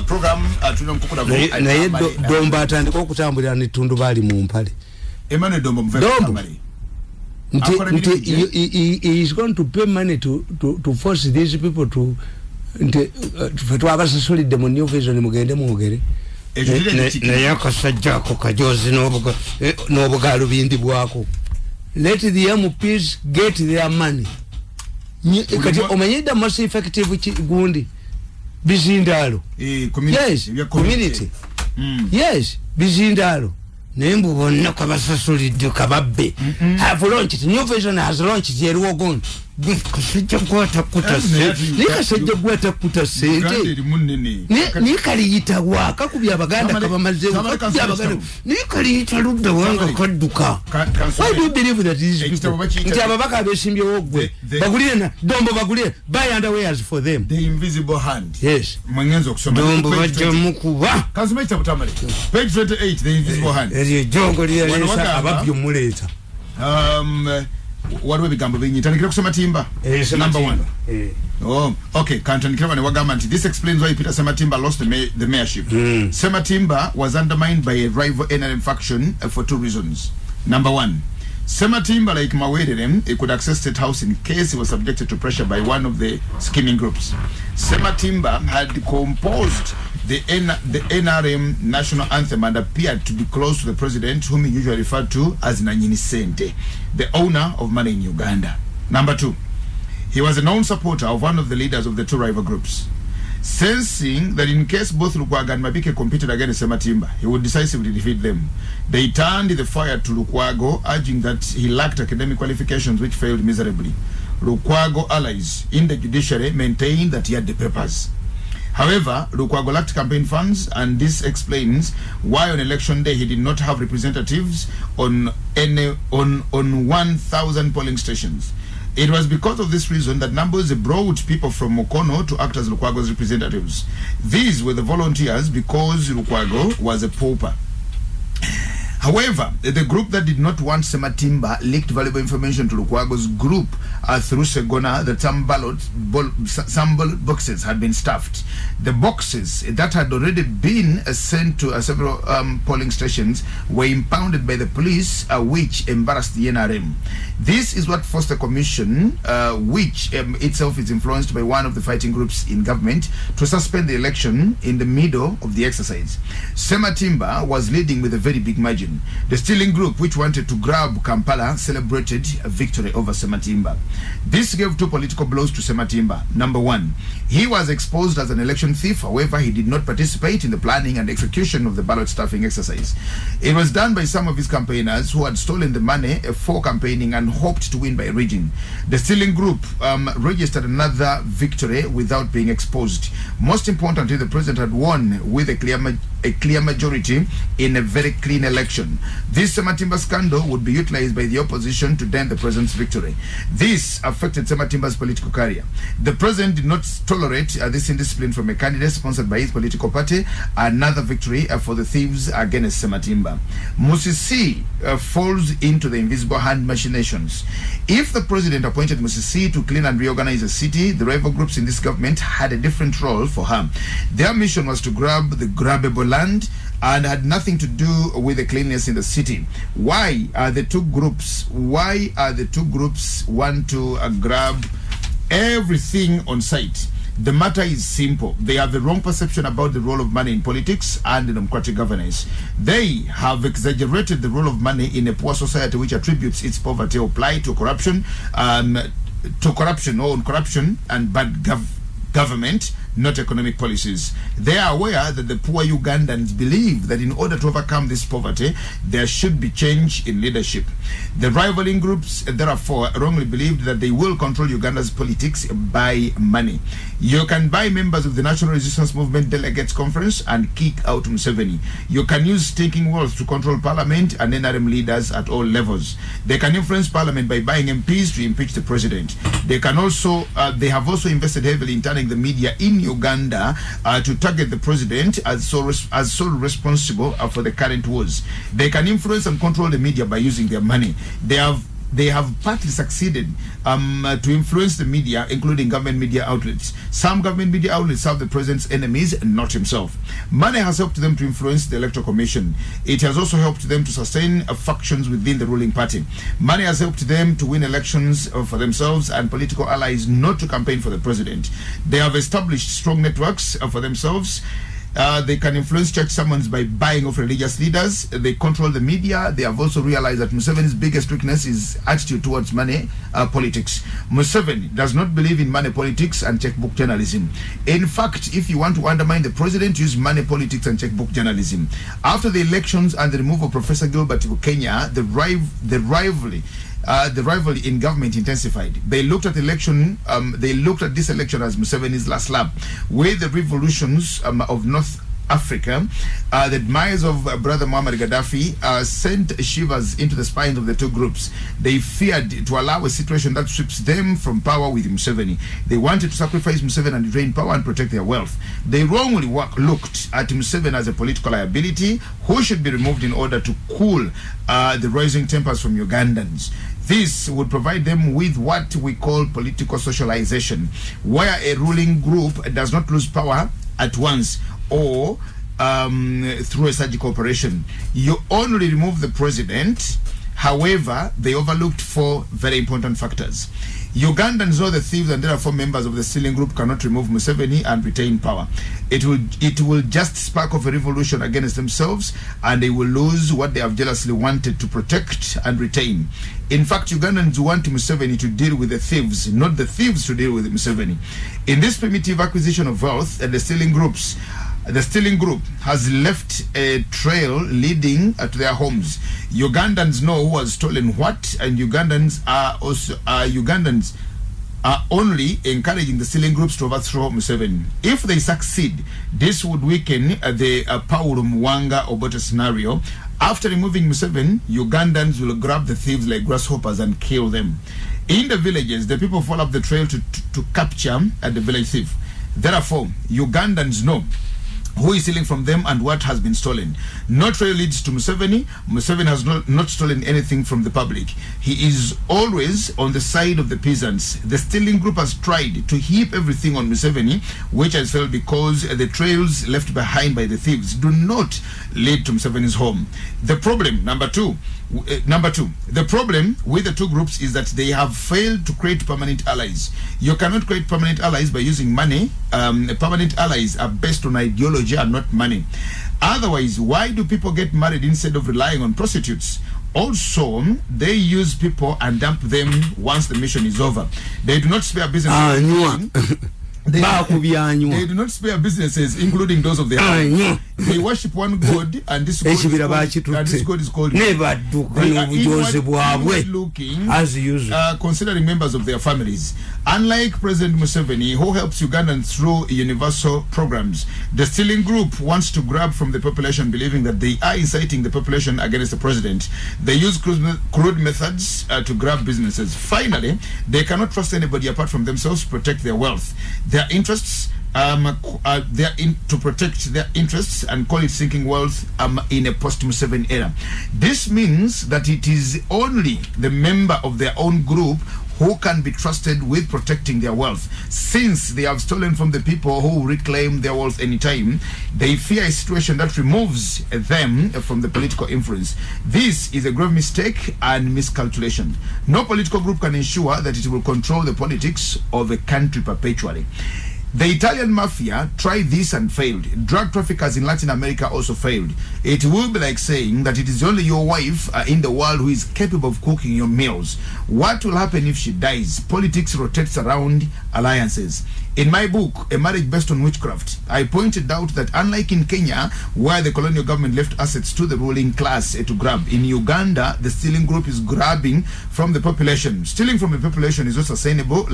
program tunamkukuda na yedo domba atandika okutambulira ne tundu bali mu mpale Emmanuel Dombo mveka he is going to pay money to force these people to abasasulidde mu New Vision mugende mwogere na yakasajja ko kajozi n'obugalu bindi bwako. Let the MPs get their money. Kati omanyida most effective gundi bizindalo. Yes, community. Yes, bizindalo. Nembu bonna kabasasulidde kababbe. Have launched New Vision has launched Yeruogon. Kasajja gwata kutasente. Nikasajja gwata kutasente. Nikali yitagwa kakubya baganda kabamaze. Nikali yitaludda wanga kadduka. Why do you believe that these people? Nti ababaka abesimbye ogwe. Bagulire na Dombo bagulire buy underwears for them. The invisible hand. Yes. Mwengenzo kusoma. Dombo bajja mukuba. Kanzuma Tamale. Page 28 the invisible hand. Jongo liyalesa ababyo muleta. What we bigambo binyitanikira kusema timba number 1 oh okay kantanikira bane wagamba nti this explains why Peter Sematimba lost the mayorship. Sematimba was undermined by a rival NRM faction for 2 reasons. Number 1, Sematimba, like Mawererem, he could access State House in case he was subjected to pressure by one of the scheming groups. Sematimba had composed the NRM national anthem and appeared to be close to the president, whom he usually referred to as Nanyini Sente, the owner of money in Uganda. Number 2, he was a known supporter of one of the leaders of the 2 rival groups. Sensing that in case both Lukwago and Mabike competed against Sematimba, he would decisively defeat them, they turned the fire to Lukwago, urging that he lacked academic qualifications, which failed miserably. Lukwago allies in the judiciary maintained that he had the papers. However, Lukwago lacked campaign funds, and this explains why on election day he did not have representatives on 1,000 polling stations. It was because of this reason that numbers brought people from Mukono to act as Lukwago's representatives. These were the volunteers because Lukwago was a pauper. However, the group that did not want Sematimba leaked valuable information to Lukwago's group through Segona that some ballot boxes had been stuffed. The boxes that had already been sent to several polling stations were impounded by the police, which embarrassed the NRM. This is what forced the commission, which itself is influenced by one of the fighting groups in government, to suspend the election in the middle of the exercise. Sematimba was leading with a very big margin. The stealing group, which wanted to grab Kampala, celebrated a victory over Sematimba. This gave 2 political blows to Sematimba. Number 1, he was exposed as an election thief. However, he did not participate in the planning and execution of the ballot stuffing exercise. It was done by some of his campaigners who had stolen the money for campaigning and hoped to win by rigging. The stealing group registered another victory without being exposed. Most importantly, the president had won with a clear majority in a very clean election. This Sematimba scandal would be utilized by the opposition to dent the president's victory. This affected Sematimba's political career. The president did not tolerate this indiscipline from a candidate sponsored by his political party. Another victory for the thieves against Sematimba. Musisi falls into the invisible hand machinations. If the president appointed Musisi to clean and reorganize the city, the rival groups in this government had a different role for her. Their mission was to grab the grabbable land and had nothing to do with the cleanliness in the city. Why are the two groups want to grab everything on site? The matter is simple. They have the wrong perception about the role of money in politics and in democratic governance. They have exaggerated the role of money in a poor society, which attributes its poverty or plight to corruption and bad government, not economic policies. They are aware that the poor Ugandans believe that in order to overcome this poverty, there should be change in leadership. The rivaling groups, therefore, wrongly believed that they will control Uganda's politics by money. You can buy members of the National Resistance Movement Delegates Conference and kick out Museveni. You can use stinking wealth to control parliament and NRM leaders at all levels. They can influence parliament by buying MPs to impeach the president. They have also invested heavily in turning the media in Uganda to target the president as sole responsible for the current wars. They can influence and control the media by using their money. They have they have partly succeeded to influence the media, including government media outlets. Some government media outlets serve the president's enemies, not himself. Money has helped them to influence the Electoral Commission. It has also helped them to sustain factions within the ruling party. Money has helped them to win elections for themselves and political allies, not to campaign for the president. They have established strong networks for themselves. They can influence church sermons by buying off religious leaders. They control the media. They have also realized that Museveni's biggest weakness is attitude towards money politics. Museveni does not believe in money politics and checkbook journalism. In fact, if you want to undermine the president, use money politics and checkbook journalism. After the elections and the removal of Professor Gilbert Kenya, the rivalry in government intensified. They looked at this election as Museveni's last lap. With the revolutions of North Africa, the demise of brother Muammar Gaddafi sent shivers into the spines of the two groups. They feared to allow a situation that strips them from power with Museveni. They wanted to sacrifice Museveni and drain power and protect their wealth. They wrongly looked at Museveni as a political liability who should be removed in order to cool the rising tempers from Ugandans. This would provide them with what we call political socialization, where a ruling group does not lose power at once or through a surgical operation. You only remove the president. However, they overlooked four very important factors. Ugandans know the thieves and therefore members of the stealing group cannot remove Museveni and retain power. It will just spark off a revolution against themselves, and they will lose what they have jealously wanted to protect and retain. In fact, Ugandans want Museveni to deal with the thieves, not the thieves to deal with Museveni. In this primitive acquisition of wealth, the stealing group has left a trail leading to their homes. Ugandans know who has stolen what, and Ugandans are only encouraging the stealing groups to overthrow Museveni. If they succeed, this would weaken the Paul Mwanga Obote scenario. After removing Museveni, Ugandans will grab the thieves like grasshoppers and kill them. In the villages, the people follow up the trail to capture the village thief. Therefore, Ugandans know who is stealing from them and what has been stolen. No trail leads to Museveni. Museveni has not stolen anything from the public. He is always on the side of the peasants. The stealing group has tried to heap everything on Museveni, which has failed because the trails left behind by the thieves do not lead to Museveni's home. The problem, number two, the problem with the two groups is that they have failed to create permanent allies. You cannot create permanent allies by using money. Permanent allies are based on ideology and not money. Otherwise, why do people get married instead of relying on prostitutes? Also, they use people and dump them once the mission is over. They do not spare business. They do not spare businesses, including those of their own. They worship one God, and this God is called they are inward looking, as usual, considering members of their families. Unlike President Museveni, who helps Ugandans through universal programs, the stealing group wants to grab from the population, believing that they are inciting the population against the president. They use crude methods to grab businesses. Finally, they cannot trust anybody apart from themselves to protect their wealth. Their interests, to protect their interests and call it sinking wealth in a post-Museveni era. This means that it is only the member of their own group who can be trusted with protecting their wealth. Since they have stolen from the people who reclaim their wealth anytime, they fear a situation that removes them from the political influence. This is a grave mistake and miscalculation. No political group can ensure that it will control the politics of a country perpetually. The Italian mafia tried this and failed. Drug traffickers in Latin America also failed. It will be like saying that it is only your wife in the world who is capable of cooking your meals. What will happen if she dies? Politics rotates around alliances. In my book, A Marriage Based on Witchcraft, I pointed out that unlike in Kenya, where the colonial government left assets to the ruling class to grab, in Uganda, the stealing group is grabbing from the population. Stealing from the population is not sustainable.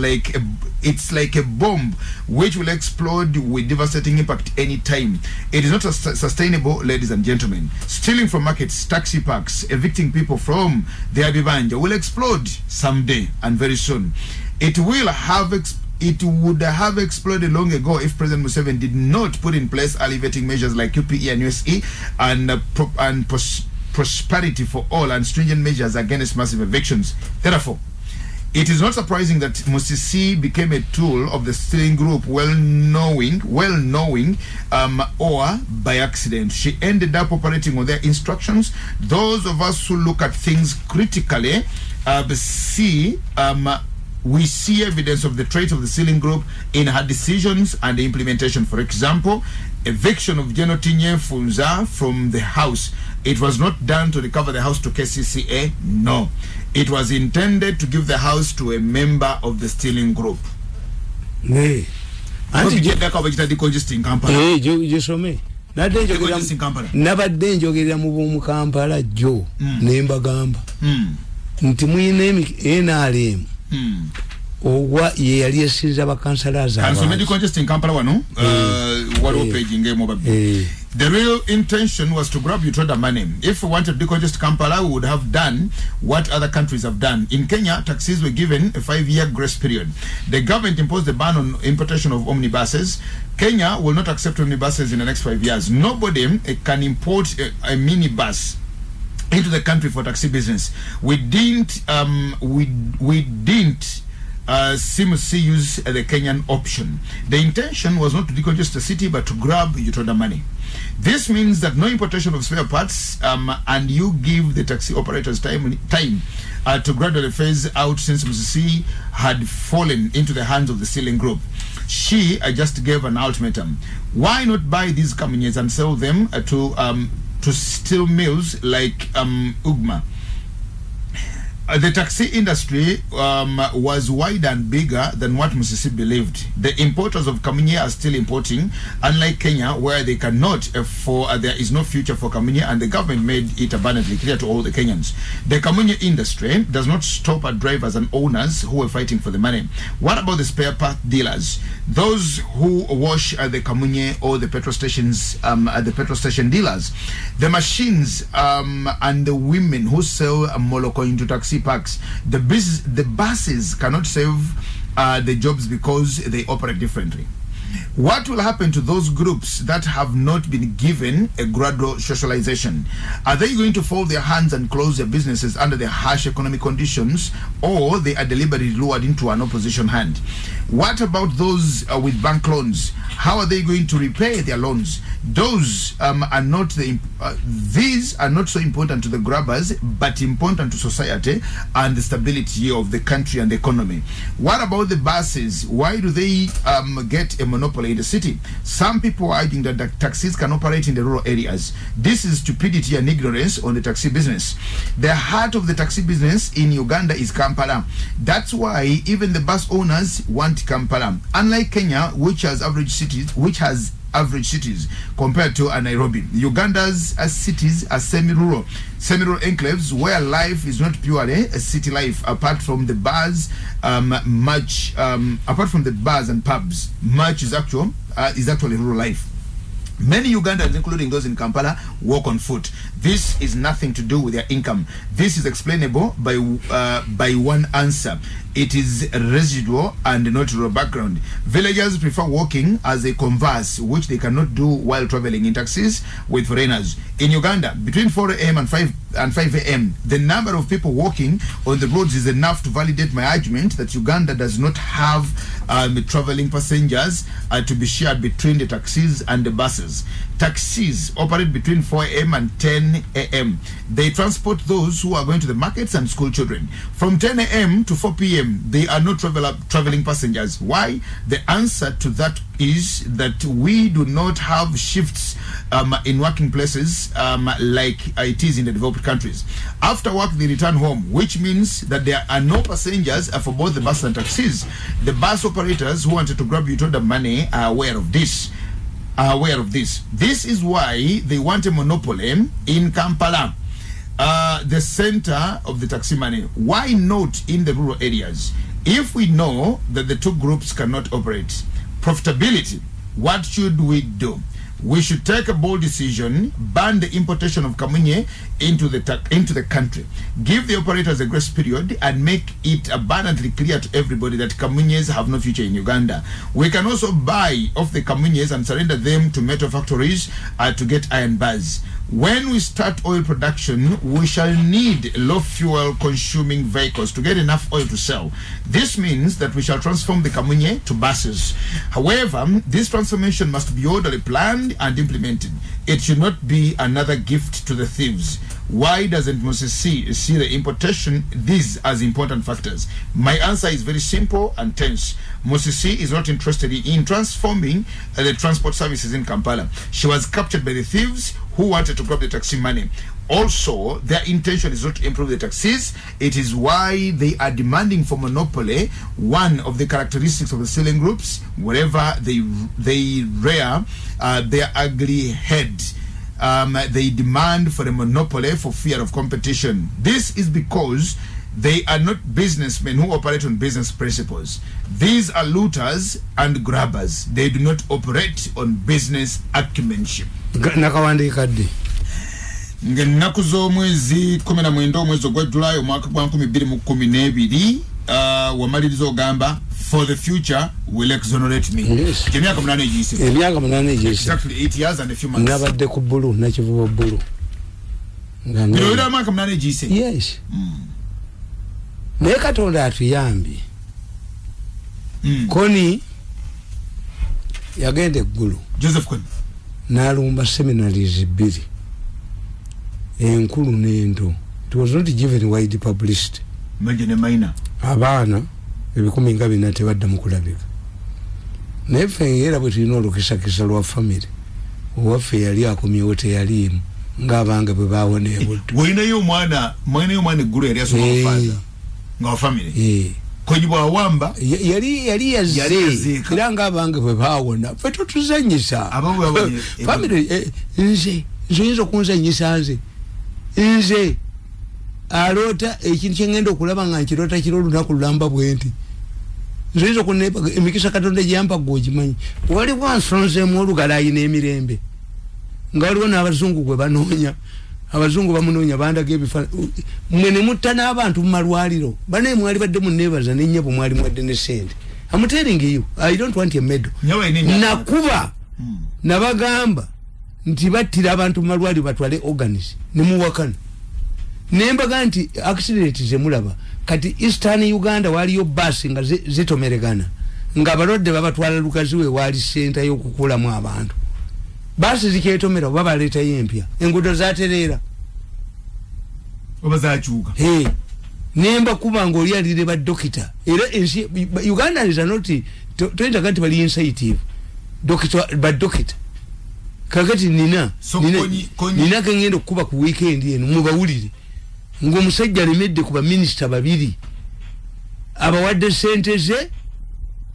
It's like a bomb which will explode with devastating impact any time. It is not sustainable, ladies and gentlemen. Stealing from markets, taxi parks, evicting people from their Ebyama will explode someday and very soon. It would have exploded long ago if President Museveni did not put in place alleviating measures like UPE and USE and prosperity for all and stringent measures against massive evictions. Therefore, it is not surprising that Musisi became a tool of the stealing group, well knowing, or by accident. She ended up operating on their instructions. Those of us who look at things critically we see evidence of the trait of the stealing group in her decisions and the implementation. For example, eviction of General Tinye Funza from the house. It was not done to recover the house to KCCA. No. It was intended to give the house to a member of the stealing group. Hey. Nabadde njogera mu Kampala jo nemba gamba nti muyine NRM owa ye yali esiza bakansala za Council Medical Just in Kampala wano page ngemo babbi. The real intention was to grab Utoda money. If we wanted to decongest Kampala, we would have done what other countries have done. In Kenya, taxis were given a 5-year grace period. The government imposed a ban on importation of omnibuses. Kenya will not accept omnibuses in the next 5 years. Nobody can import a minibus into the country for taxi business. We didn't CMC use the Kenyan option. The intention was not to decongest the city but to grab Utoda money. This means that no importation of spare parts and you give the taxi operators time to gradually phase out since Musisi had fallen into the hands of the stealing group. She just gave an ultimatum. Why not buy these Kamunyes and sell them to steel mills like Ugma? The taxi industry was wider and bigger than what Musisi believed. The importers of Kamunye are still importing, unlike Kenya, where they cannot, there is no future for Kamunye, and the government made it abundantly clear to all the Kenyans. The Kamunye industry does not stop at drivers and owners who are fighting for the money. What about the spare part dealers? Those who wash at the Kamunye or the petrol stations, at the petrol station dealers, the machines and the women who sell moloko into taxi parks. The buses cannot save the jobs because they operate differently. What will happen to those groups that have not been given a gradual socialization? Are they going to fold their hands and close their businesses under the harsh economic conditions, or they are deliberately lured into an opposition hand? What about those with bank loans? How are they going to repay their loans? Those are not these are not so important to the grabbers, but important to society and the stability of the country and the economy. What about the buses? Why do they get a monopoly in the city? Some people are arguing that the taxis can operate in the rural areas. This is stupidity and ignorance on the taxi business. The heart of the taxi business in Uganda is Kampala. That's why even the bus owners want Kampala. Unlike Kenya, which has average cities compared to Nairobi. Uganda's cities are semi-rural enclaves where life is not purely a city life. Apart from the bars, apart from the bars and pubs, much is actually rural life. Many Ugandans, including those in Kampala, walk on foot. This is nothing to do with their income. This is explainable by one answer. It is residual and not rural background. Villagers prefer walking as a converse, which they cannot do while traveling in taxis with foreigners. In Uganda, between 4 a.m. and 5 a.m., the number of people walking on the roads is enough to validate my argument that Uganda does not have traveling passengers to be shared between the taxis and the buses. Taxis operate between 4 a.m. and 10 a.m. They transport those who are going to the markets and school children. From 10 a.m. to 4 p.m., they are not traveling passengers. Why? The answer to that is that we do not have shifts in working places like it is in the developed countries. After work, they return home, which means that there are no passengers for both the bus and taxis. The bus operators who wanted to grab you the money are aware of this. This is why they want a monopoly in Kampala, the center of the taxi money. Why not in the rural areas? If we know that the two groups cannot operate, profitability, what should we do? we should take a bold decision, ban the importation of kamunye into the country, give the operators a grace period, and make it abundantly clear to everybody that kamunyes have no future in Uganda. We can also buy off the kamunyes and surrender them to metal factories to get iron bars. When we start oil production, we shall need low fuel consuming vehicles to get enough oil to sell. This means that we shall transform the kamunye to buses. However, this transformation must be orderly planned and implemented. It should not be another gift to the thieves. Why doesn't Moses see the importation these as important factors? My answer is very simple and tense. Moses is not interested in transforming the transport services in Kampala. She was captured by the thieves who wanted to grab the taxi money. Also, their intention is not to improve the taxis. It is why they are demanding for monopoly, one of the characteristics of the selling groups, wherever they rear their ugly head. They demand for a monopoly for fear of competition. This is because they are not businessmen who operate on business principles. These are looters and grabbers. They do not operate on business acumenship. Ngenaku z'omwezi 19 omwezi gwa July omwaka gwa 2012 wamaliriza ogamba for the future will exonerate me. Yes. Emyaka 8 ejise. Emyaka 8 ejise. Exactly 8 years and a few months. Nabadde ku bulu nakivuba bulu. Bino ila mwaka 8 ejise. Yes. Naye Katonda atuyambi. Koni yagenda eggulu. Joseph Koni n'alumba seminaries 2. Enkulu n'ento. It was not given wide publicity. Major ne minor. Abaana ebikumi nga bina tebadda mu kulabika. Naye ffe era bwe tulina olukisakisa lwa family. Owaffe yali akomyewo teyaliimu ng'abange bwe baawona ebuddu. Walinayo omwana eggulu yali asoma mufaza nga wa family. Konyi bwawamba yali yazze era ng'abange bwe baawona ffe tutuzanyisa. Family nze oyinza okunzanyisa nze alota ekintu kyengenda okulaba nga nkirota kiro olunaku lulamba bwenti nzoyinza okuneebaga emikisa Katonda gyampa gwogimanyi. Waliwo ansonzeemu olugalayi n'emirembe nga waliwo n'abazungu gwe banoonya. Abazungu bamunoonya bandaga ebifaananyi. Mmwe ne mutta n'abantu mu malwaliro banaye mwali badde munneebaza n'ennyabo mwali mwadde ne ssente. I'm telling you, I don't want a medal. Nakuba nabagamba nti battira abantu mu malwaliro batwale organs ne muwakana. Nembaga nti accident zemulaba kati Eastern Uganda waliyo basi nga zitomeregana nga abalwadde babatwala lukazi we wali senta y'okukulamu abantu. Basi ziketomera babaleeta yempya enguudo zatereera oba zakyuka. Nemba kuba ng'oli alire ba dokita era ensi Uganda is not toyinza kanti bali insensitive ba dokita kakati nina kengenda okukuba ku weekend eno mubawulire ng'omusajja alemedde ku baminisita 2 abawadde sente ze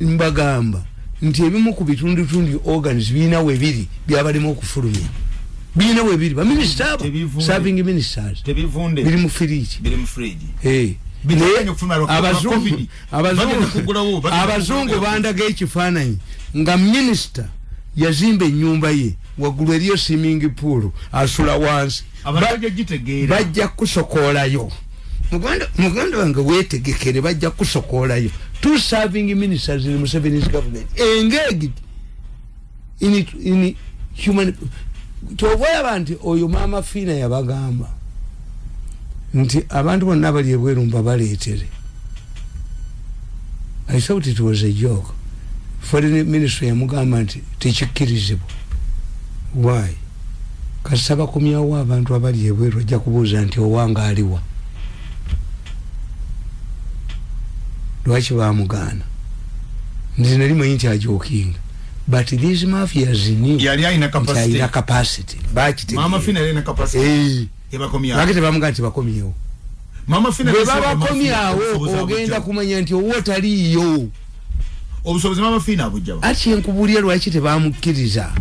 mbagamba nti ebimu ku bitundutundu organs birina webiri byabalema okufulumya. Birina webiri baminisita abo serving ministers biri mu fridge. Abazungu bandaga ekifaananyi nga minisita yazimba ennyumba ye waggulu eriyo swimming pool asula wansi bajja kusokoolayo. Muganda wange weetegekere bajja kusokoolayo. 2 serving ministers in Museveni's government engaged in human tovoya nti oyo Mama Fina yabagamba nti abantu bonna bali ebweru mbabaleetere. I thought it was a joke. Foreign ministry yamugamba nti tekikkirizibwa. Why? Kasaba kumyawo abantu abali ebweru ajja kubuuza nti owanga aliwa. Lwaki bamugana? Nze nali manyi nti ajokinga. But these mafias knew yali alina capacity. Mama Fina alina capacity. Bakite bamugana nti bakomyewo. Mama Fina bwe babakomyawo ogenda kumanya nti owo taliyo. Obusobozi Mama Fina abujja. Ati enkubulya lwaki tebamukkiriza.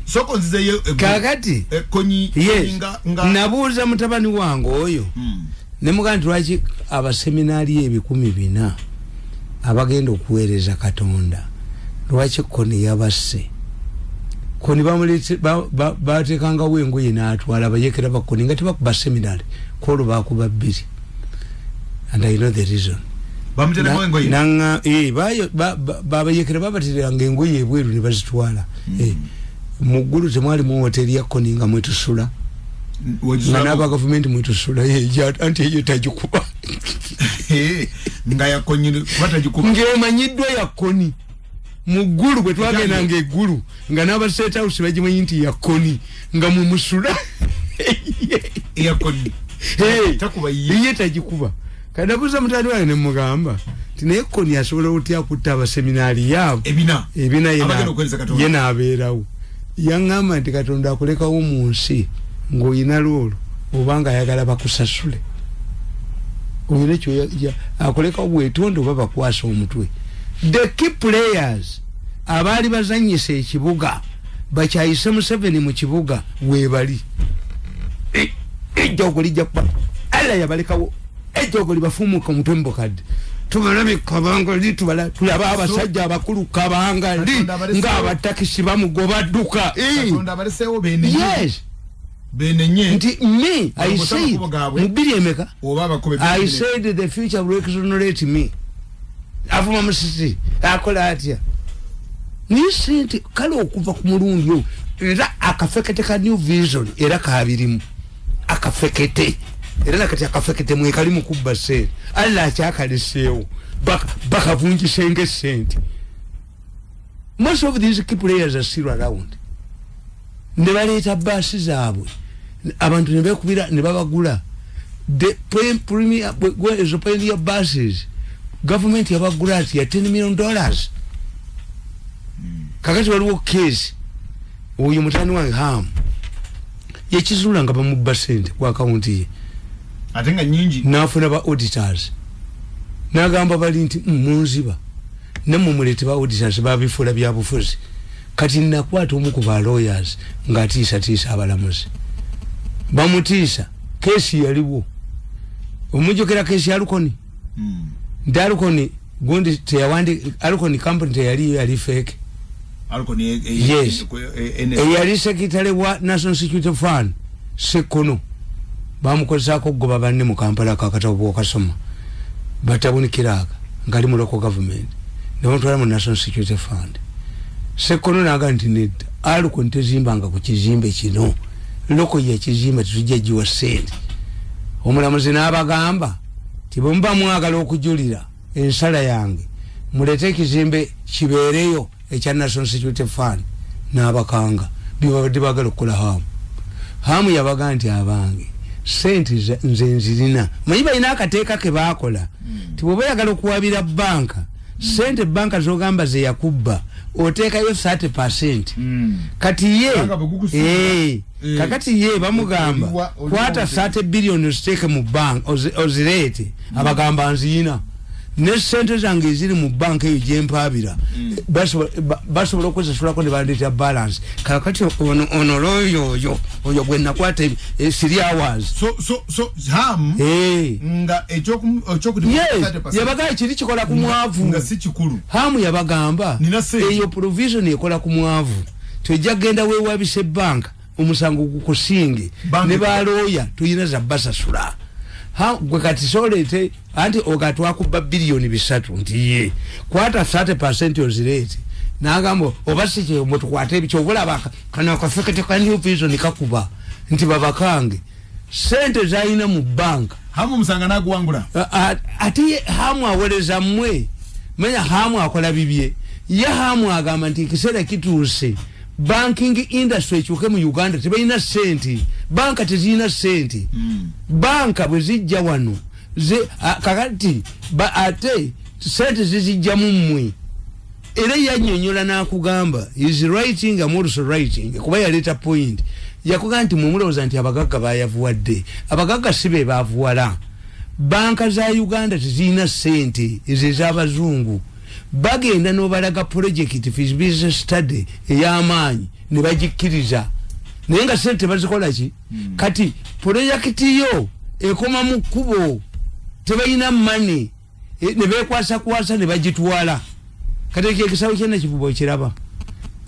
Soko nzizeyo kakati konyi nabuuza mutabani wange oyo ne mugamba nti lwaki abaseminaari 400 abagenda okuweereza Katonda lwaki Koni yabasse koni bamuletse batekanga wengo yina atwala bayekera bakoni ngati bakuba seminary kolo bakuba bbiri and I know the reason bamutera wengo yina nanga bayo baba yekera babatira ngengo yebweru ne bazitwala mugulu temwali mu hotel ya koni nga mwetusula naba government mwetusula anti ye tajikuba nga yakonyini batajikuba ngemanyidwa yakoni mugulu bwe twagenda ngegulu nga naba set house bajimanyi nti yakoni nga mumusula yakoni takuba ye tajikuba kadabuza mutali wale ne mugamba tine koni asobola otya kutaba seminari yabo ebina yena abeerawo yangamba nti Katonda akulekawo mu nsi ng'oyina lolo obanga ayagala bakusasule oyina ekyo akulekawo bwetonde oba bakwasa omutwe. The key players abaali bazanyisa ekibuga bakyayise Museveni mu kibuga weebali ejjogo lijja kuba alla yabalekawo ejjogo libafumuka omutwe mbokadde tubalabe kabanga litubala tulaba abasajja abakulu kabanga ng'abatakisi bamugoba dduka Katonda baleseewo benenye yes benenye nti me I said mubiri emeka I said the future will exonerate me avuma musisi akola atya nisente kale okuva ku mulundi oyo era akafekete ka new vision era kabirimu akafekete era nakati akafekete mwe kali mu kubba sente alla akyakaleseewo bakavunjise ngesente. Most of these key players are still around. Ne baleeta basi zaabwe abantu ne bekubira ne babagula the premier ezo pioneer buses government yabagula ati ya $10 million. Kakati waliwo case oyo mutani wange Ham yekizula nga bamubba sente ku account ye atenga nyingi nafuna ba auditors nagamba bali nti munziba nemumulete ba auditors babifula bya bufuzi kati nakwata omuku ba lawyers ngatiisa abalamuzi bamutiisa kesi yaliwo omujokera kesi yalukoni ndalukoni gundi teyawandi alukoni company teyali fake alukoni yes yali secretary wa National Security Fund sekono bamukozako goba banne mu Kampala kakatabo okasoma batabunikiraga ngali mu local government n'ontwala mu National Security Fund sekono naga nti nedda alukoni tezimbanga ku kizimbe kino loko ya kizimbe tujja jiwa sente omulamuzi n'abagamba tibomba mwagala okujulira ensala yange mulete ekizimbe kibeereyo ekya National Security Fund n'abakanga bibadde bagala okukola hamu yabaga nti abange sente nze nzirina manyi balina akateeka ke baakola tiboba yagala okuwabira banka sente banka zogamba ze yakubba oteekayo 30% kati ye kakati ye bamugamba kwata 30 billion oziteeke mu bank ozirete abagamba nziyina ne sente zange eziri mu banka eyo gyempabira basobola okuzesulako ne bandeeta balance kakati ono loyo oyo gwe nakwata 3 hours so ham nga yabaga ekiri kikola ku mwavu nga si kikulu hamu yabagamba eyo provision ekola ku mwavu tojja genda weewabise banka omusango gukusinge ne baloya tuyina za basasula gwe kati solete anti ogatwakuba bilioni 3 nti ye kwata 30% ozirete nagambo obasike omutukwata ebicho obulabaka kana kafekete ka new vision kakuba nti babakange sente zaina mu banka hamu musanga naguwangula ati hamu awoleza mwe menya hamu akola bibye ya hamu agamba nti kisera kituuse banking industry ekyuke mu Uganda tebalina senti banka tezina senti banka bwe zijja wano kakati ate senti zizijja mu mmwe era yannyonnyola n'akugamba is writing and also writing kuba yaleeta point yakugamba nti mumulowooza nti abagagga bayavuwadde abagagga si be baavuwala banka za Uganda tezirina sente ezo ez'abazungu bagenda n'obalaga project feasibility study ey'amaanyi ne bagikkiriza naye nga sente bazikola ki kati project yo ekoma mu kkubo tebalina money ne bekwasa ne bagitwala kati ekisawo kyena kivuba kiraba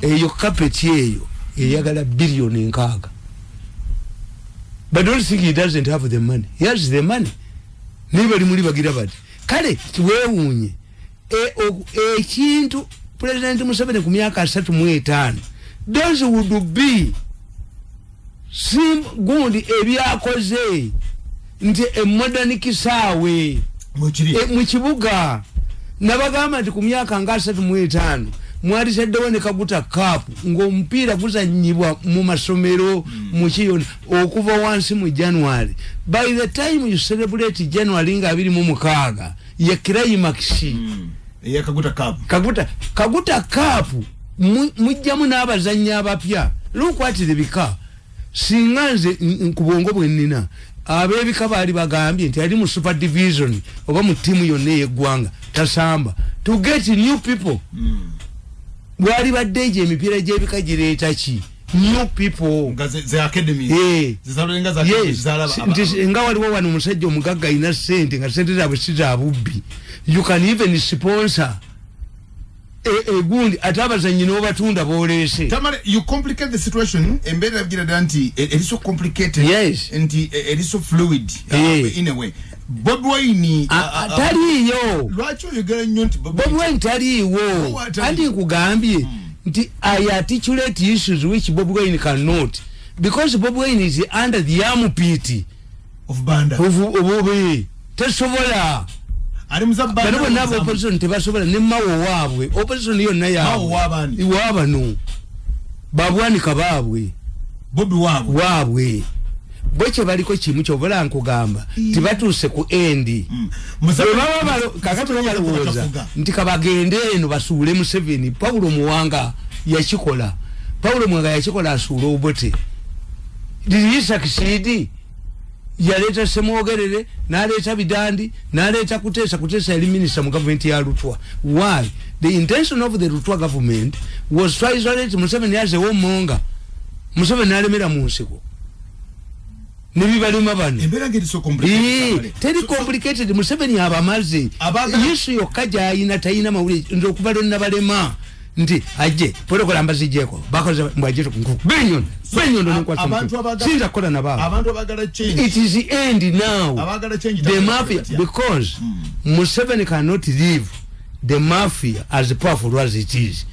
eyo kapeti eyo eyagala billion nkaaga. But don't think he doesn't have the money. He has the money. Niba limuli bagira bati. Kale kiweewunye. Ekintu President Museveni ku myaka 35 those would be gundi ebyakoze nti modern kisaawe mu kibuga nabagamba nti ku myaka nga 35 mwali seddewo ne Kaguta Cup ng'omupiira guzannyibwa mu masomero mu kiyona okuva wansi mu January. By the time you celebrate January nga 26 ye climax ya Kaguta Cup. Kaguta Cup mujjamu n'abazannyi abapya. Look what they become. Singanze nkubongo bwennina abebika bali bagambye nti ali mu super division oba mu timu yonna y'eggwanga tasamba to get new people. Bwali badde emipiira gy'ebika gireeta ki new people the academy zizalenga za zalaba nga waliwo wano omusajja omugagga ina sente nga sente zaabwe si za bubbi. You can even sponsor gundi atabazanyi n'obatunda boolese. Tamale, you complicate the situation. Embeera bigira danti it is so complicated. Yes. And it is so fluid in a way. Bob Wine taliyo. Lwaki oyogera nnyo nti Bob Wine taliwo. Andi nkugambye nti I articulate issues which Bob Wine cannot, because Bob Wine is under the armpit of Banda. Of tesobola. Bano nabo opposition tebasobola ne mawo waabwe opposition yonna yaabwe wabano babwanika baabwe Bobi waabwe bweche baliko kimu kyobola nkugamba tibatuuse ku endi kakati balowooza nti kabagende eno basuule Museveni. Paulo Muwanga yakikola. Paulo Muwanga yakikola asuula Obote. Did he succeed? Yaleta Semwogerere, naleta Bidandi, naleta Kutesa yali minister mu government ya Lutwa. Why? The intention of the Lutwa government was to isolate Museveni as a womonga. Museveni nalemera mu nsiko. Nibibalima bano. Embera ngeri so complicated. Teri complicated. Museveni abamaze. Yesu yokkaja ayina tayina mawulire ndokubalo nabalema. Nti aje protocol ambazijeko bakoze mbwaje tukunku benyon nokwa sinza kola nababa abantu abagala change. It is the end now. Abagala change the mafia because Museveni cannot leave the mafia as powerful as it is.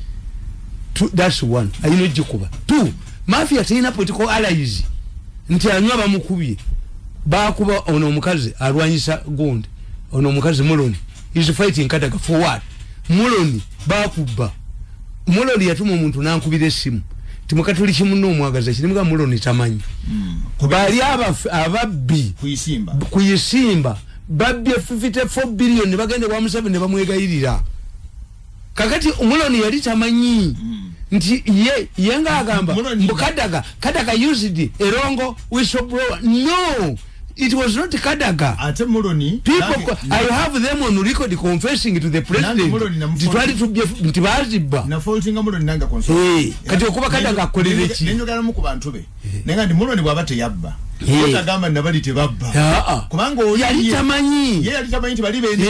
That's one. Ayino jikuba. Two, mafia tena political allies. Nti anywa bamukubye bakuba ono omukazi alwanyisa gundi ono omukazi Muloni is fighting Kadaga for what? Muloni bakuba Muloni yatuma omuntu nankubira essimu timukatuli kimunno omwagaza kirimuga Muloni tamanyi bali ababbi kuyisimba babbi 54 billion bagende kwa Museveni ne bamwegayirira kakati Muloni yali tamanyi nti yenga agamba Kadaga used erongo whistleblower. No, it was not Kadaga. Ate Muloni people I have them on record confessing to the president trying to be ntibaziba na faulting Muloni nanga konso kati okuba Kadaga akolereki nenjogera mu ku bantu be nenga ndi Muloni bwabate yabba otagamba nabali tebabba kubanga yali tamanyi nti bali bene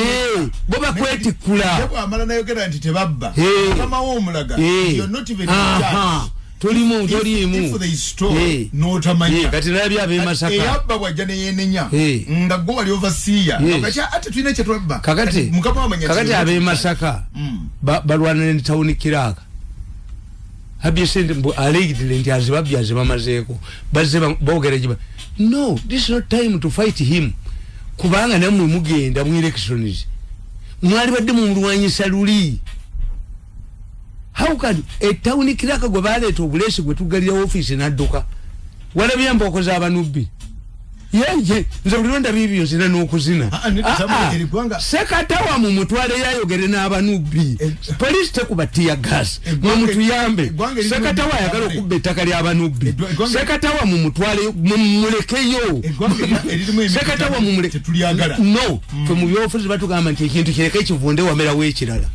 boba kwetikula yabwa amala nayogera nti tebabba kama wo omulaga you're not even tulimu if they store no tamanya kati nabya be masaka yabba bwajja ne yenenya nga go wali overseer kakati ate tulina kye twabba kakati mukapa amanya kakati abe masaka balwana ne town kiraka habisende mbu allegedly nti azibabyaze bamazeeko bazze bogerejiba. No, this is not time to fight him. Kubanga namwe mugenda mu elections mwali badde mu mulwanyisa luli. How can a town kiraka gwe baleeta obulesi gwe tugalira office n'adduka wala byamba okoza abanubbi nze bulonda bibyo zina n'okuzina sekatawa mu mutwale yayogere n'abanubbi police tekuba tear gas mu mutuyambe sekatawa yagala okubba ettaka ly'abanubbi sekatawa mu mutwale mulekeyo sekatawa mu muleke no fe mu byofuzi batugamba nti ekintu kireke kivunde wamera w'ekirala.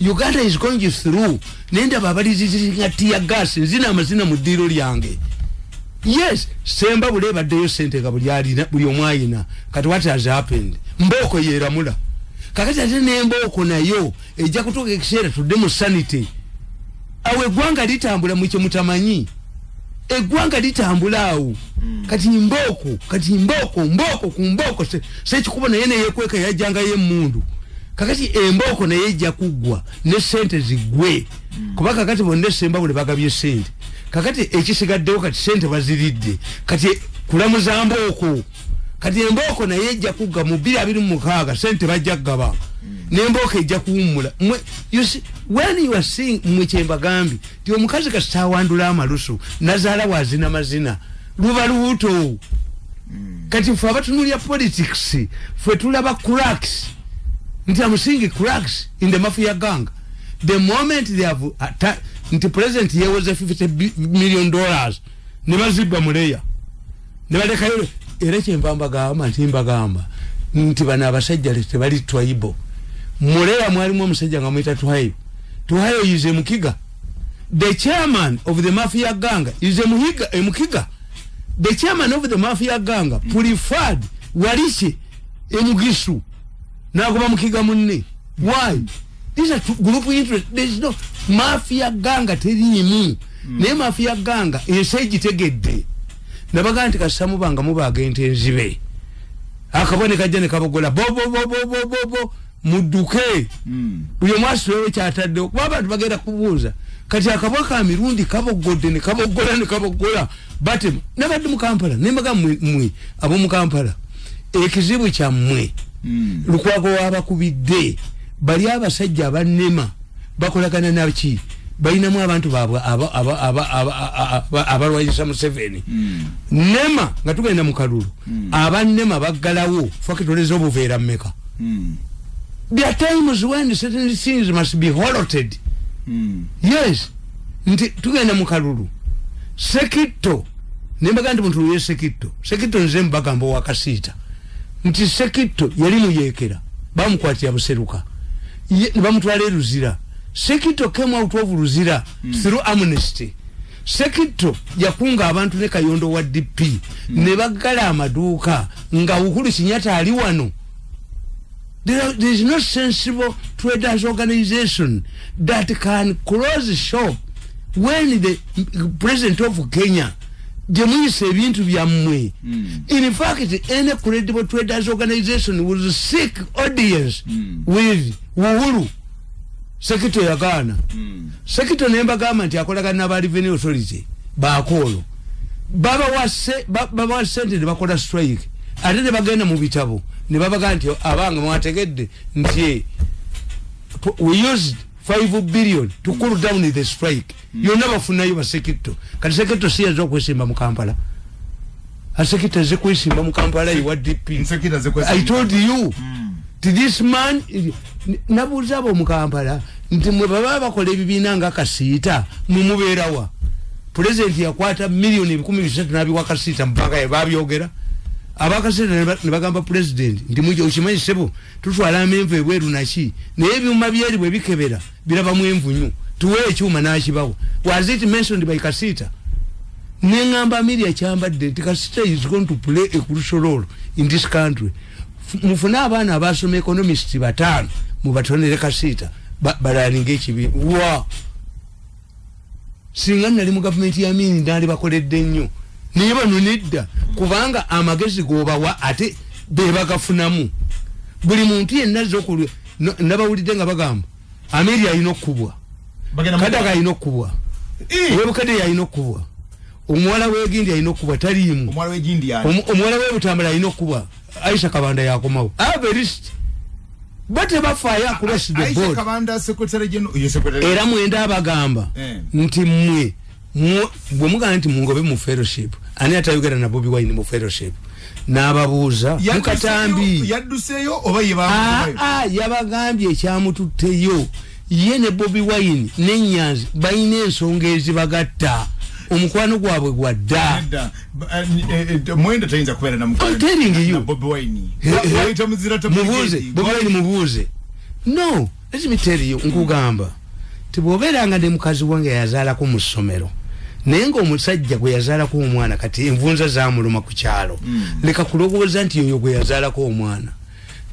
Uganda is going through nenda babalizizinga tear gas nzina amazina mu ddiiro lyange. Yes, Semba buleba deyo sente kabuli alina buli omwayina kati what has happened mboko yeramula kakati ate ne mboko nayo ejja kutoka ekiseera tudde mu sanity awe gwanga litambula mwiche mutamanyi egwanga litambula awo kati mboko kumboko se chikubona yene yekweka yajanga ye mundu kakati emboko na yeja kugwa ne sente zigwe kubaka kati bonde semba bule bagabye sente kakati ekisigaddewo kati sente baziridde kati kulamuza mboko kati emboko na yeja kugwa mu 2026 sente bajja gaba nemboka ejja kuwumula you see when you are seeing mwichemba gambi ti omukazi kasitawandula amalusu nazala wazina mazina luba lubuto kati fe abatunulya politics fe tulaba cracks nti amusingi cracks in the mafia gang the moment they have nti president ye was $50 million ne bazibba muleya ne balekayo era kyembamba gamba ntimba gamba nti bana abasajja tebali tribal muleya mwalimu omusajja nga mwita tuhayo yize mukiga the chairman of the mafia gang is mukiga the chairman of the mafia gang preferred walishe emugisu nagoba mukiga munne why these are group interest there is no mafia gang terimu ne mafia gang esegitegedde nabaganti kasamu banga mubaga entenzibe akabone kajjane kabogola bo muduke uyo mwasu wewe kyatadde okuba bagenda kubuuza kati akabwaka Mirundi kaboggodde ne kabogola bate nabadde mu Kampala nembaga mwe abo mu Kampala ekizibu kya mwe lukwago wabakubidde bali abasajja abanema bakolagana nabaki bayinamu abantu baabwe abalwanyisa mu 7 nema nga tugenda mu kalulu abanema baggalawo fakitoleza obuveera mmeka there are times when certain things must be halted yes nti tugenda mu kalulu sekito nembaga ndi muntu ye sekito nze mbagambo wakasita nti sekito yali muyekera bamukwatya buseruka bamutwala eruzira sekito came out of ruzira through amnesty sekito yakunga abantu ne kayondo wa DP ne bagala amaduuka nga Uhuru Kenyatta ali wano. There is no sensible traders organization that can close the shop when the president of Kenya demuyise ebintu byamwe. In fact, any credible traders organization will seek audience with Uhuru. Sekito ya Ghana. Sekito nemba gama nti akolagana na revenue authority bakolo. Baba wa sente ne bakola strike. Ate ne bagenda mu bitabo ne babaga nti abanga mwategedde nti we used 5 billion to cool down the strike. You never funayo ba Sekito. Kati Sekito siya zo kwesimba mu Kampala. Sekito ze kwesimba mu Kampala iwa DP. Sekito ze kwesimba. I told you. To this man nabuza bo mu Kampala nti mwe baba bakola ebibina nga kasita mumubeerawa. President yakwata million 13 nabiwa kasita mpaka yababyogera. Abakasita ne bagamba president ndi muje ukimanyi sebo tutwala amenvu ebweru naki naye ebyuma byeri bwe bikebera biraba mu envunyu tuwe ekyuma nakibawo. Was it mentioned by Kasita? Nengamba media kyambadde nti Kasita is going to play a crucial role in this country. Mufuna abana abasoma economists batano mubatonere Kasita balaninga ekibi wa singa nali mu government ya mini ndali bakoledde nnyo niba nunidda kubanga amagezi gobawa ate bebagafunamu buli muntu yenna zokulu nabawulidde nga bagamba Ameria ino kubwa kadaga ino kubwa webukade ya ino kubwa omwala wegindi ya ino kubwa talimu omwala wegindi yani omwala webutambala ino kubwa Aisha Kabanda yakomawo averist bate bafaya across the board. Aisha Kabanda secretary general era mwenda abagamba nti mwe bwe mugana nti mungobe mu fellowship ani atayogera na Bobi Wine mu fellowship n'ababuuza mukatambi yadduseyo oba yeba yabagambye ekyamututteyo ye ne Bobi Wine n'Enyanzi bayina ensonga ezibagatta omukwano gwabwe gwadda mwenda tayinza kubeera na mukwano Bobi Wine mubuuze no let me tell you nkugamba tibwobeeranga ne mukazi wange yazaalako mu ssomero naye ng'omusajja gwe yazaalako omwana kati envunza zaamuluma ku kyalo leka kulowooza nti yoyo gwe yazaalako omwana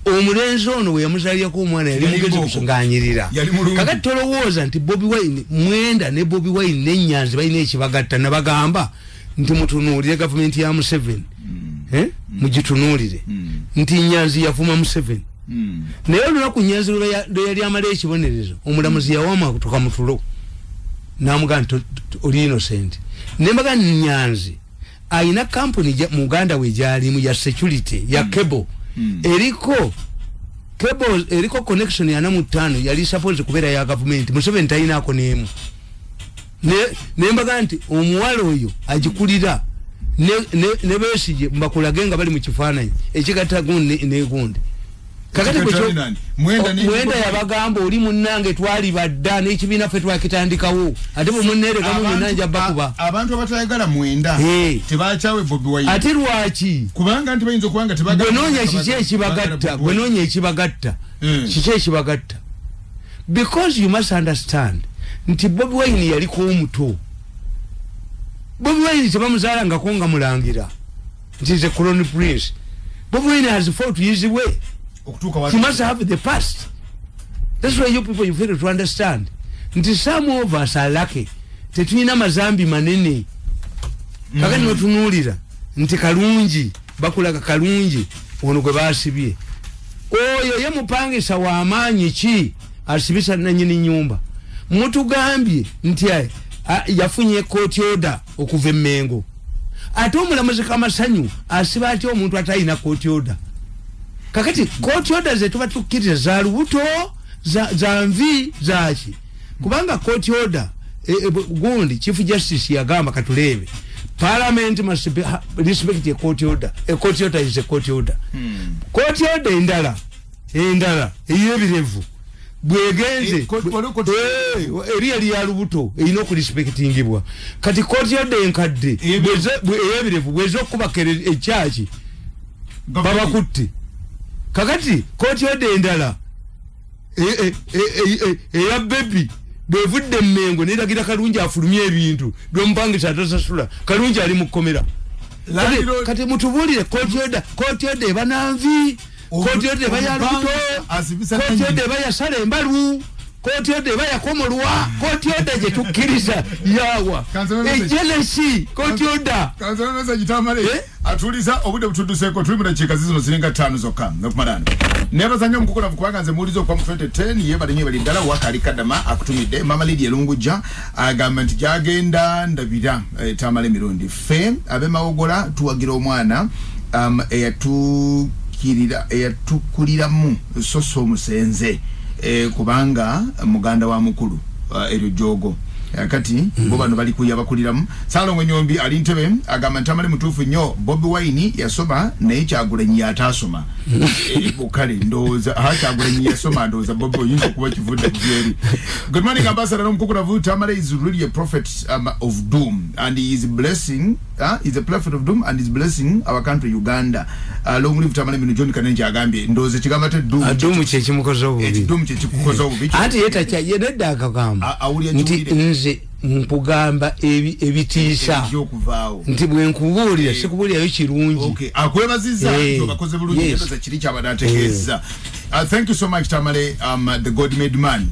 omulenzi ono we yamuzalyako omwana yali mugezi kusanganyirira kakati tolowooza nti Bobi Wine Mwenda ne Bobi Wine ne Nyanzi balina ekibagatta nabagamba nti mutunuulire gavumenti ya Museveni mugitunuulire nti Nyanzi yavuma Museveni naye olunaku Nyanzi lwe yali amala ekibonerezo omulamuzi yawama kutoka mutulo namuga nti oli innocent nembaga Nyanzi ayina company mu Uganda we gyalimu ya security ya cable eriko connection ya namu 5 yali suppose kubeera ya government Museveni tayinaako neemu nembaga nti omuwala oyo agikulira ne Besigye mbakulage nga bali mu kifaananyi ekigatta gundi ne gundi kakati Mwenda yabagamba oli munnange twali badda n'ekibiina ffe twakitandikawo ate bwe munneereka mu munnanja bakuba abantu abatayagala Mwenda tebakyawe Bobi Wine ate lwaki kubanga nti bayinza okubanga tebagala gwenoonya kiki ekibagatta because you must understand nti Bobi Wine yaliko omuto Bobi Wine tebamuzaalangako nga mulangira nti is a crown prince Bobi Wine has fought his way. He must have the past. That's why you people you fail to understand. Nti some of us are lucky. Tetulina mazambi manene. Kakati notunuulira nti kalungi bakulaga kalungi ono gwe basibye. Oyo ye mupangisa wa amaanyi ki asibisa nanyini nyumba. Mutugambye nti yafunye court order okuva e Mengo. Ate omulamuzi Kamasanyu asiba ati omuntu atayina court order. Kakati court order ze tuba tukiriza za lubuto za nvi zaki kubanga court order gundi chief justice yagamba katulebe parliament must respect a court order. A court order is a court order. Court order endala eyebirevu bwegenze eri ya lubuto erina okurespektingibwa kati court order enkadde eyebirevu bwezo okubakere ekyaki babakutte kakati koti ode endala eya baby bwevudde Mengo neragira kalungi afulumye ebintu bwempangisa atasasula kalungi ali mukomera kati mutubulire koti ode ebananvi koti ode bayaluto koti ode bayasala embalu koti ode bayakomolwa koti ode gye tukkiriza yawa ejelesi koti oda kanzana Tamale atuliza obudde butuduseko tuli mu dakiika zino ziringa 5 zokka nokumalana nebazanya mukukula kubanga nze mulizo kwa 2010 yebalinye bali ndala wakali kadama akutumidde mama Lydia Lungujja agamba nti jagenda ndabira Tamale Mirundi fe abemawogola tuwagira omwana eyatukuliramu soso omusenze kubanga muganda wa mukulu eryo jogo kati bo bano bali kuyabakuliramu Salongo Nyombi ali Ntebe agamba Tamale mutufu nnyo Bobi Wine yasoma naye Kyagulanyi yatasoma bukale ndoza Kyagulanyi yasoma ndoza Bobi Wine kuba kivudde jeri. Good morning ambassador Mukukuravu. Tamale is really a prophet of doom and he is blessing is a prophet of doom and is blessing our country Uganda. Long live Tamale Mirundi John Kanenja agambye ndoze kigambate doom kye kimukoza obubi doom kye kikukoza obubi ati yeta kya yedda akagamba nti mpugamba ebitiisa nti bwe nkubuulira sikubuulirayo kirungi akwebaziza tobakoze bulungi ndoza kiri kyabadategeeza. Thank you so much Tamale. The God made man,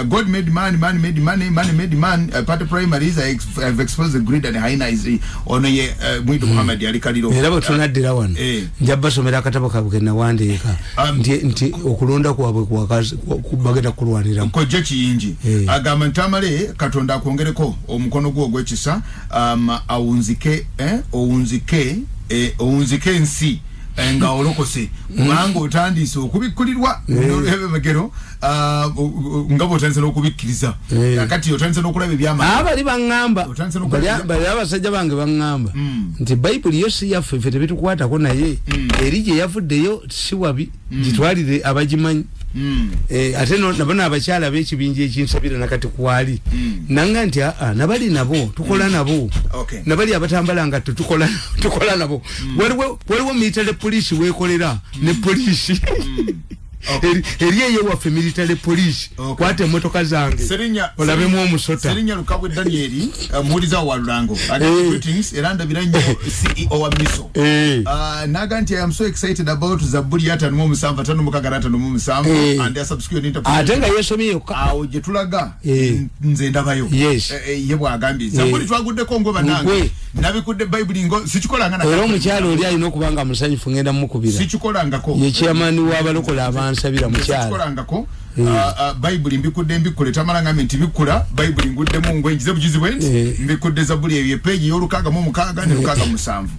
God made man, man made money, money made man. Part of primaries I have exposed the greed and highness on ye Mwidu Muhammad yali kaliro erabo tunaddira wano njabba somera akatabo kabwe na wandeeka nti okulonda kwabwe kwakazi kubagenda kulwanira ko je kiyingi agamba Tamale Katonda akongereko omukono gwo gwekisa owunzike nsi nga olokose kubanga otandise okubikulirwa n'olwebemegero ngabo otandise n'okubikkiriza kakati otandise n'okulaba ebyama abali baŋŋamba bali abasajja bange baŋŋamba nti bayibuli yo si yaffe ffe tebitukwatako naye eri gye yavuddeyo si wabi gitwalire abagimanyi ate nabona abakyala b'ekibinja ekinsabira nakati kwali nanga nti nabali nabo tukola nabo nabali abatambala nga tukola nabo waliwo military police wekolera ne police Eriye ye wa military police kwate motoka zange olabemu omusota Serinya Lukabwe Danieli muliza wa Lulango greetings eranda biranyo CEO wa Miso naganti I am so excited about Zaburi yata numu musamva tanu mukagarata numu musamva and ya subscribe nita atenga yeso miyo jetulaga nze ndabayo yebwa agambi Zaburi twagudde kongo bananga nabikudde Bible ngo sichikola ngana ero mukyalo oli alina okubanga musanyifu ngenda mukubira sichikola ngako ye chairman w'abalokola abansabira mukyalo sichikola ngako Bible mbikudde mbikole tamala ngamenti bikula Bible ngudde mu ngwenjize bujizi bwenti mbikudde Zaburi ye page yorukaga mu mukaga ne lukaga musanvu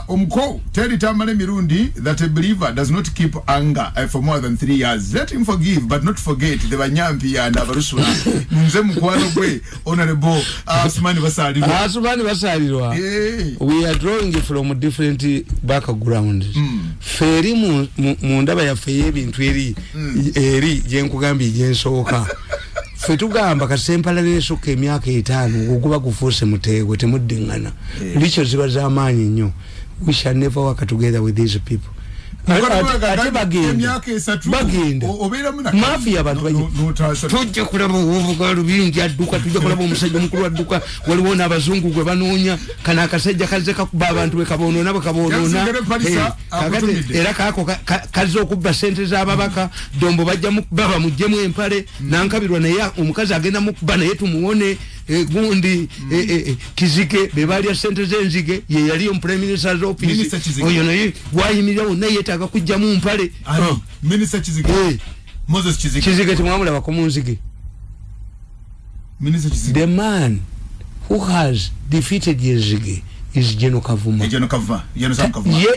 Omko tell Tamale Mirundi that a believer does not keep anger for more than 3 years. Let him forgive but not forget the banyampi and abarusula nze mukwano gwe honorable Asmani Basalirwa. We are drawing from different backgrounds. Feri mu ndaba ya feye bintu eri jenkugambi jensoka fetugamba kasempala nesoka emyaka 5 okuba kufuse mutegwe temuddingana licho ziba za amanyi nnyo. We shall never work together with these people. Mafia abantu tujja kulaba obugalu bingi adduka tujja kulaba omusajja mukulu adduka waliwo n'abazungu gwe banoonya kana akasajja kaze kakuba abantu be kabonoona era kako kaze okubba sente z'ababaka dombo bajja mukubaba mujjemu empale nankabirwa naye omukazi agenda mukuba naye tumuwone gundi Kizike bebalya sente z'enzige ye yali prime minister's office oyo naye wayimirira naye yetaaga kujja mu mpale Minister Kizike Moses Kizike timwamula bakomunzige Minister Kizike the man who has defeated Yezige is General Kavuma ye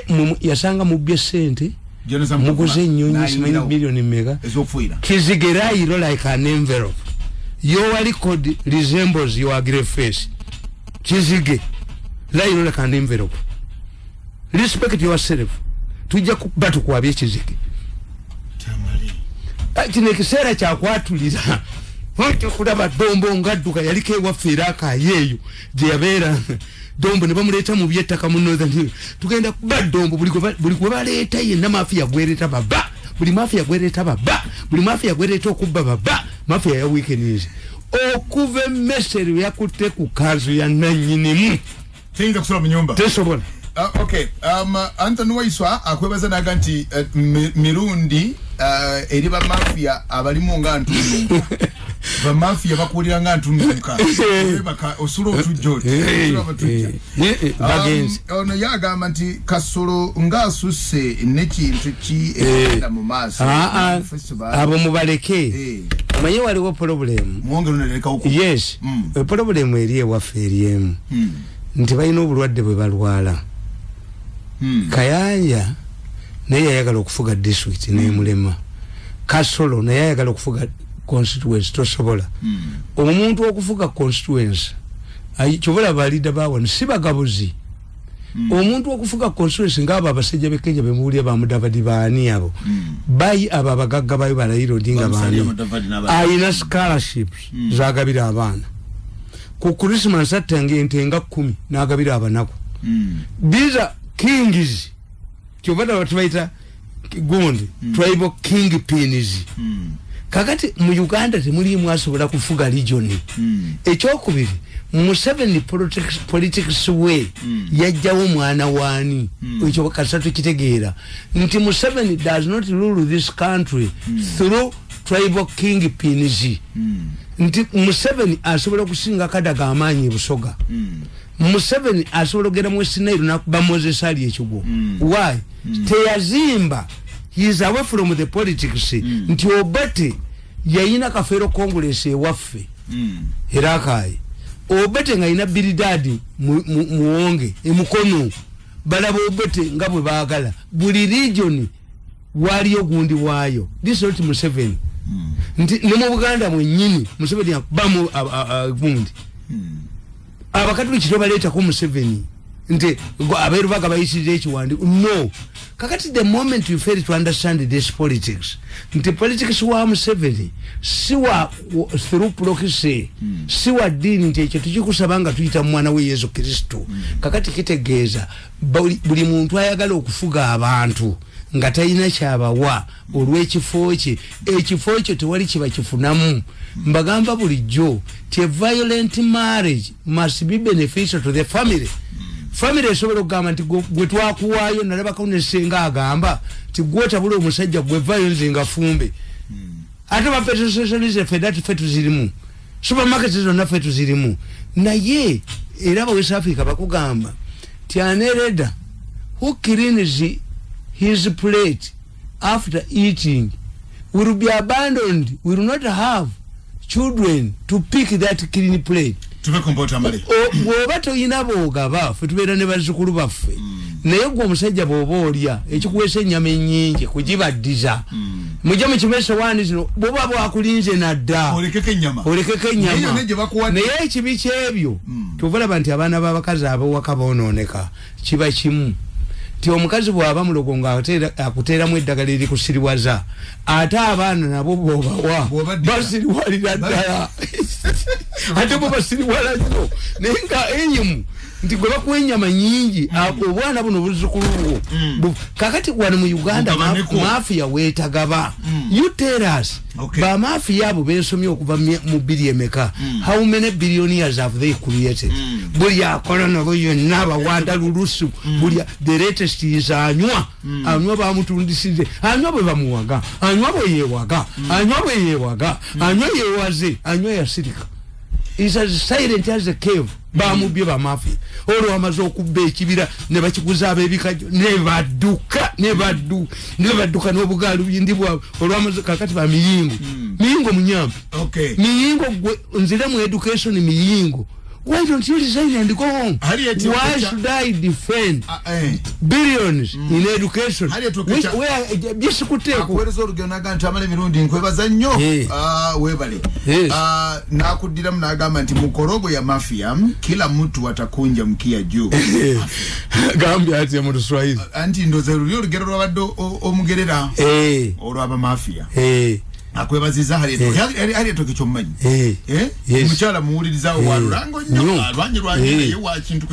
yasanga mu bye sente muguze nnyonyi simanyi bilioni mega Kizige rayiro like an envelope. Your record resembles your grey face. Kizige rayiro like an envelope. Respect yourself. Tujja kubatu kwa bye Kizige kino ekiseera kyakwatulira wantu kulaba dombo ngadduka yaliko ewaffe aka yeeyo gye yabeera dombo ne bamuleeta mu byettaka mu northern tugenda kuba dombo buli gwe baleeta yenna mafia gwereeta baba buli mafia gwereeta baba buli mafia gwereeta okubba baba mafia ya weekends okuva emmeseri yakutte ku kanzu ya nannyinimu teyinza kusula mu nyumba tesobola. Okay, Anthony Waiswa akwebaza naganti Mirundi eri ba mafia abalimu nga ntundu ba mafia bakulira nga ntundu baka osulo otujjo ono yagamba nti kasolo nga susse nekintu ki ekenda mu maaso abo mubaleke manye waliwo problem mwongero neleka uko yes problem eriye waffe eriyemu nti balina obulwadde bwe balwala Kayanja naye yayagala okufuga district n'emulema Kasolo naye yayagala okufuga constituency tosobola omuntu okufuga constituency ayichobola balida bawo si bagabuzi omuntu okufuga constituency ngabo abasajja bekenja bemuulya bamudavadi baani abo bayi aba bagagga bayi balayiro dinga baani ayina scholarships zagabira abaana ku Christmas atange entenga 10 nagabira abanaku biza kings kyobada watubaita gundi tribal kingpins kakati mu Uganda temuli mwasobola kufuga region ekyokubiri mu 7 politics way yajjawo mwana wani ekyo kasatu kitegeera nti mu 7 does not rule this country through tribal kingpins nti mu 7 asobola kusinga kadaga amaanyi busoga Museveni asobola ogera mu Sinairo nakuba Moses Ali ekigo why teyazimba he is away from the politics nti Obete yayina kafero congress ewaffe herakai Obete nga ina biridadi muonge emukono balaba Obete nga bwe baagala buli region waliyo gundi waayo this not Museveni nti ne mu Buganda mwennyini Museveni bamu gundi abakatuli kito baleeta ko Museveni nti aberu baga bayisije ekiwandi no kakati the moment you fail to understand this politics nti politics wa Museveni siwa through proxy siwa dini nti ekyo tukikusabanga tuyita mwana we Yesu Kristo kakati kitegeeza buli muntu ayagala okufuga abantu nga tayina kyabawa olw'ekifo kye ekifo kye tewali kiba kifunamu mbagamba bulijjo ti violent marriage must be beneficial to the family esobola okugamba nti gwe twakuwaayo nalabako nesenga agamba ti gwotabula omusajja gwe violence nga fumbe ate bapetosocialism fedati fe tuzirimu supermarket zonna fe tuzirimu naye era ba West Africa bakugamba ti anereda who cleans his plate after eating will be abandoned, will not have children to pick that clean plate. Tumekompota mali. Obato inaboga bafu tubera ne bazukulu baffe. Naye gwo musajja bobolya ekikuwese nyame nyingi kujibaddiza. Mujja mu kimese wani zino boba bwakulinze nadda. Olekeke nyama. Naye ekibi kyebyo tuvala banti abaana babakazi abo wakaboononeka kiba kimu. Ti omukazi bwaba mulogonga akutera mu eddagala liri kusiriwaza ate abaana nabo bobawa basiriwalira ddala ate bo basiriwala nnyo naye nga enyimu nti gwe bakuwa ennyama nyingi obwana buno buzukulu bwo kakati wano mu Uganda mafia weetagaba you tell us ba mafia abo bensomye okuva mu biri emeka how many billionaires have they created buli akola nabo yonna bawanda lulusu buli the latest is anywa bamutundisije anywa bwe bamuwaga anywa bwe yewaga anywa yewaze anywa yasirika is as silent as a cave bamubye ba mafia olwo amaze okubba ekibira ne bakikuza abebikajo ne badduka n'obugalu bindi bwabwe olwo amaze kakati ba miyingo munyambi miyingo nzira mu education miyingo. Why don't you resign and go home? Why should I defend billions in education? Where yes kuteku kwerezo rugenaga Tamale Mirundi nkwebaza nnyo webale na kudira mnagamba nti mukorogo ya mafia kila mtu atakunja mkia juu gambia ati ya mtu Swahili anti ndoze rugero rwabaddo omugerera olwaba mafia akwebaziza hali tokichomanyi omukyala muwuliriza walulango nnyo alwanyirwanye yewa kintu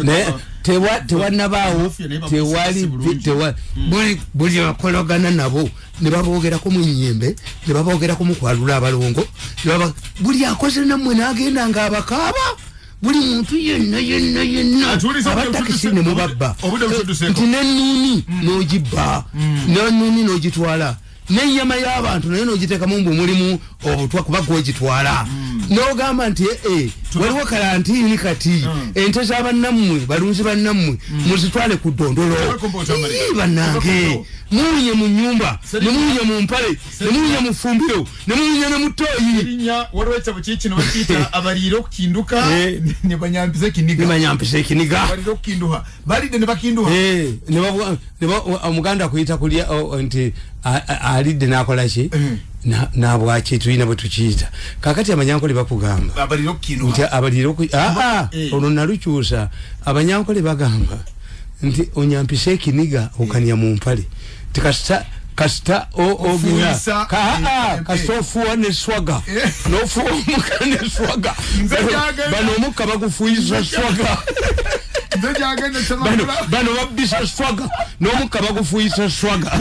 tewanabawo buli bakologana nabo ne babogerako mu nnyembe ne babogerako mu kwalula abalongo buli akoze nammwe n'agenda ng'abakaaba buli muntu yenna abatakisi ne mubabba nti nennuuni n'ogibba nennuuni n'ogitwala n'ennyama y'abantu naye n'ogiteekamu mbu mulimu obutwa kuba gw'ogitwala n'ogamba nti waliwo kalantiini kati ente z'abannammwe balunzi bannammwe muzitwale ku ddondolo bannange muwunye mu nnyumba ne muwunye mu mpale ne muwunye mu ffumbiro ne muwunye ne mu ttooyi waliwo ekitabo kikino bakiyita abaliira okukinduka ne banyampisa ekiniga abaliira okukinduka balidde ne bakinduka omuganda kuyita kulya nti alidde n'akola ki nabwaki tulina bwe tukiyita kakati abanyankole bakugamba nti abaliro olwo nalukyusa abanyankole bagamba nti onyampisa ekiniga okanya mu mpale ti kasita ogina kasita ofuwa ne swaga n'ofuwa omuka ne swaga bano omukka bagufuyisa swaga bano babbisa swaga n'omukka bagufuyisa swaga